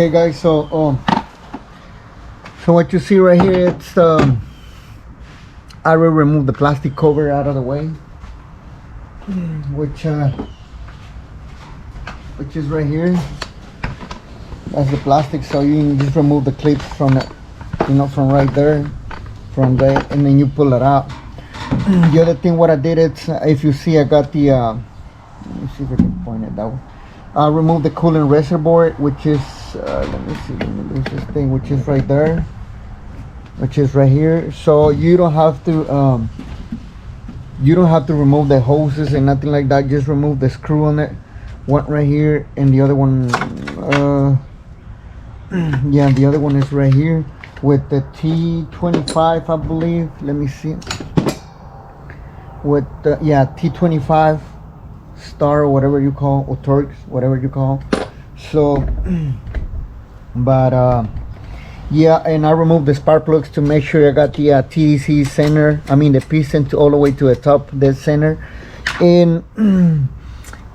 Okay guys, so what you see right here, it's I will remove the plastic cover out of the way, which is right here. That's the plastic, so you can just remove the clips from it, from right there, from there, and then you pull it out. The other thing what I did, it's if you see, I got the let me see if I can point it that way. I removed the coolant reservoir, which is let me lose this thing, which is right there, which is right here. So you don't have to remove the hoses and nothing like that. Just remove the screw on it, one right here, and the other one yeah, the other one is right here with the T25, I believe. Let me see, with the, yeah, T25 star, or whatever you call, or Torx, whatever you call. So but yeah, and I removed the spark plugs to make sure I got the TDC center, I mean the piston, to all the way to the top, the center. And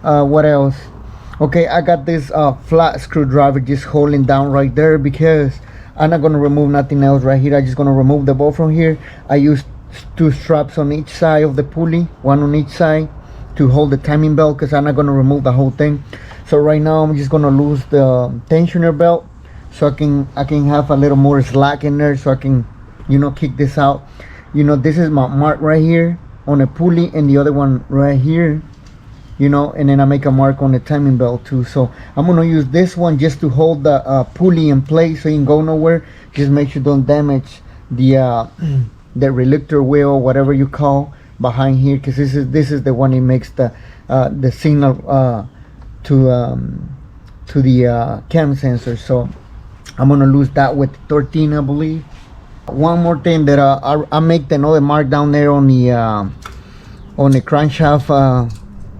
what else? Okay, I got this flat screwdriver just holding down right there, because I'm not gonna remove nothing else right here. I'm just gonna remove the bolt from here. I used 2 straps on each side of the pulley, one on each side, to hold the timing belt, because I'm not going to remove the whole thing. So right now I'm just going to lose the tensioner belt, so I can have a little more slack in there, so I can kick this out. This is my mark right here on a pulley, and the other one right here, and then I make a mark on the timing belt too. So I'm going to use this one just to hold the pulley in place, so you can go nowhere. Just make sure don't damage the reluctor wheel, whatever you call, behind here, because this is the one that makes the signal to the cam sensor. So I'm gonna lose that with 13, I believe. One more thing, that I make another mark down there on the crankshaft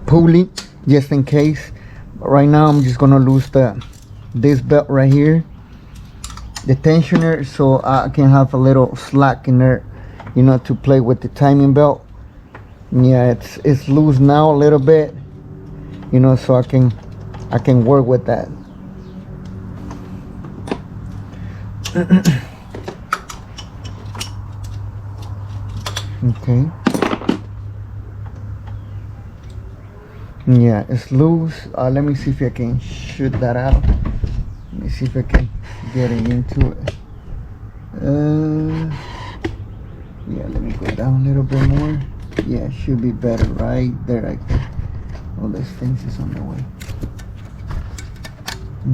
pulley, just in case. But right now I'm just gonna lose this belt right here, the tensioner, so I can have a little slack in there, to play with the timing belt. Yeah, it's loose now a little bit, so I can work with that. Okay, yeah, it's loose. Let me see if I can shoot that out. Let me see if I can get it into it. Yeah, let me go down a little bit more. Yeah, should be better right there. All these things is on the way.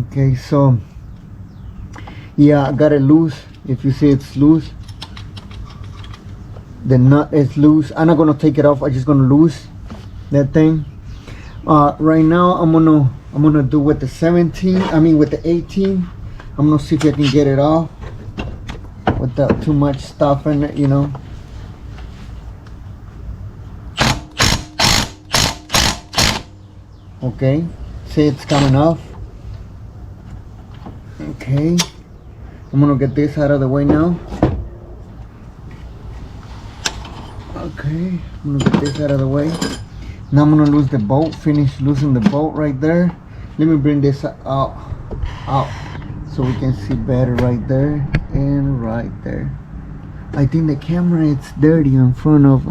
Okay, so yeah, I got it loose. If you see it's loose, the nut is loose. I'm not gonna take it off. I'm just gonna lose that thing. Right now I'm gonna do with the 17. I mean with the 18. I'm gonna see if I can get it off without too much stuff in it, Okay, see, it's coming off. Okay, I'm gonna get this out of the way now. Okay, I'm gonna get this out of the way. Now I'm gonna lose the bolt, finish losing the bolt right there. Let me bring this out so we can see better right there and right there. I think the camera is dirty in front of.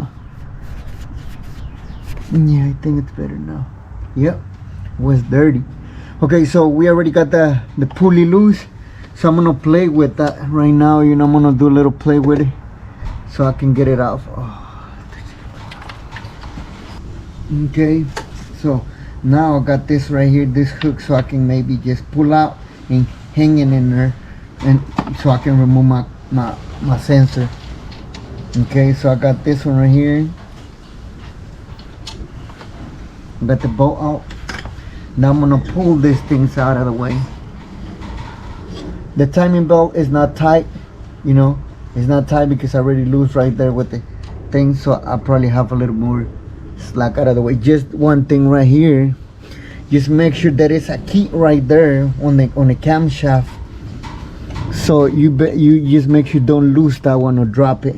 Yeah, I think it's better now. Yep, was dirty. Okay, so we already got the pulley loose, so I'm gonna play with that right now. I'm gonna do a little play with it so I can get it off. Okay, so now I got this right here, this hook, so I can maybe just pull out and hang it in there, and so I can remove my sensor. Okay, so I got this one right here. Got the bolt out. Now I'm gonna pull these things out of the way. The timing belt is not tight, it's not tight because I already loose right there with the thing, so I probably have a little more slack out of the way. Just one thing right here, just make sure that it's a key right there on the camshaft, so you just make sure don't lose that one or drop it,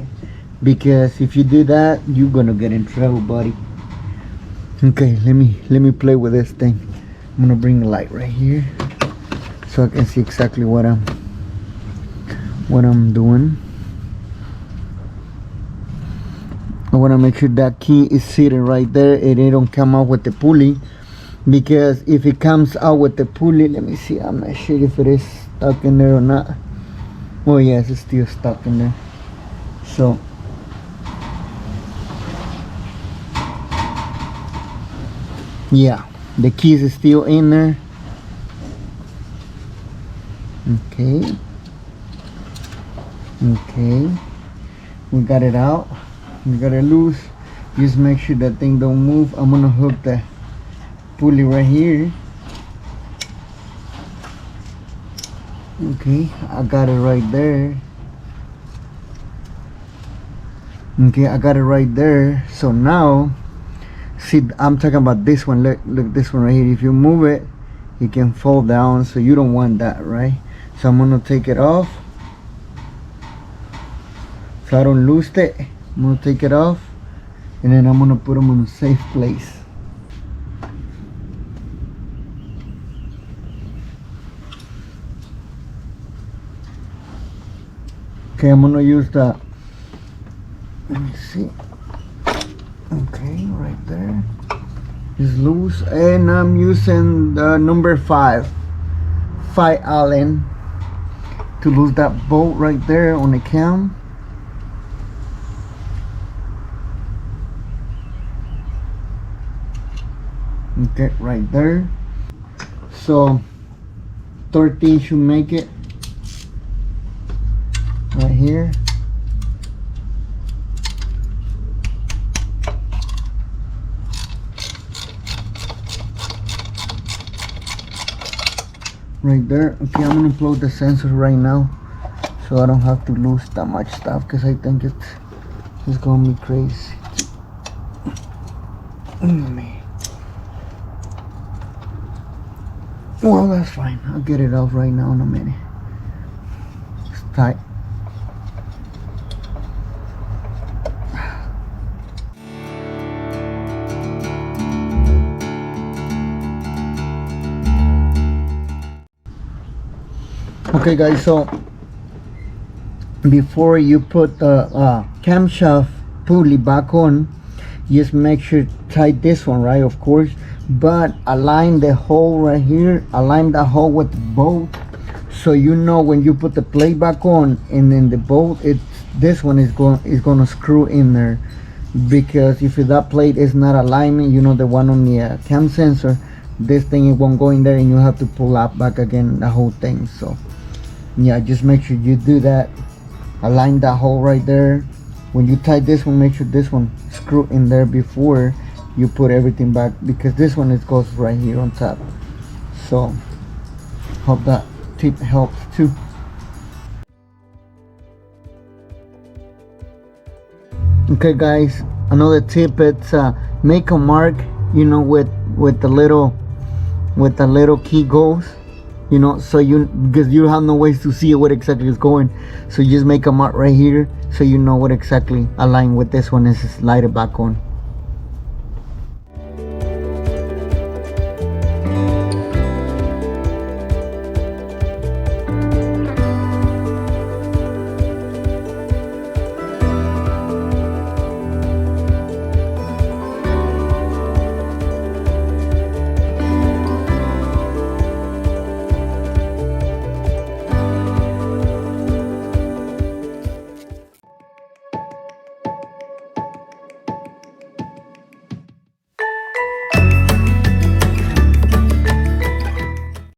because if you do that, you're gonna get in trouble, buddy. Okay, let me play with this thing. I'm gonna bring the light right here so I can see exactly what I'm doing. I want to make sure that key is sitting right there and it don't come out with the pulley, because if it comes out with the pulley, let me see, I'm not sure if it is stuck in there or not. Oh yes, it's still stuck in there. So yeah, the keys is still in there. Okay, we got it out, we got it loose. Just make sure that thing don't move. I'm gonna hook the pulley right here. Okay, I got it right there. Okay, I got it right there. So now, see, I'm talking about this one. Look, this one right here. If you move it, it can fall down, so you don't want that, right? So I'm gonna take it off so I don't lose it. I'm gonna take it off, and then I'm gonna put them in a safe place. Okay, I'm gonna use the, let me see. Okay, right there is loose, and I'm using the number 5 Allen to lose that bolt right there on the cam. Okay, right there. So 13 should make it right here. Right there. Okay, I'm gonna plug the sensor right now so I don't have to lose that much stuff, because I think it's gonna be crazy. Well, that's fine. I'll get it off right now in a minute. It's tight. Okay guys, so before you put the camshaft pulley back on, just make sure tight this one, right, of course, but align the hole right here, align the hole with the bolt, so you know when you put the plate back on, and then the bolt, this one is gonna screw in there, because if that plate is not alignment, you know, the one on the cam sensor, this thing, it won't go in there, and you have to pull up back again the whole thing. So yeah, just make sure you do that. Align that hole right there. When you tie this one, make sure this one screw in there before you put everything back, because this one, it goes right here on top. So hope that tip helps too. Okay guys, another tip, it's make a mark, you know, with the little key goes, you know, so because you have no ways to see what exactly is going, so you just make a mark right here so you know what exactly align with this one is slide it back on.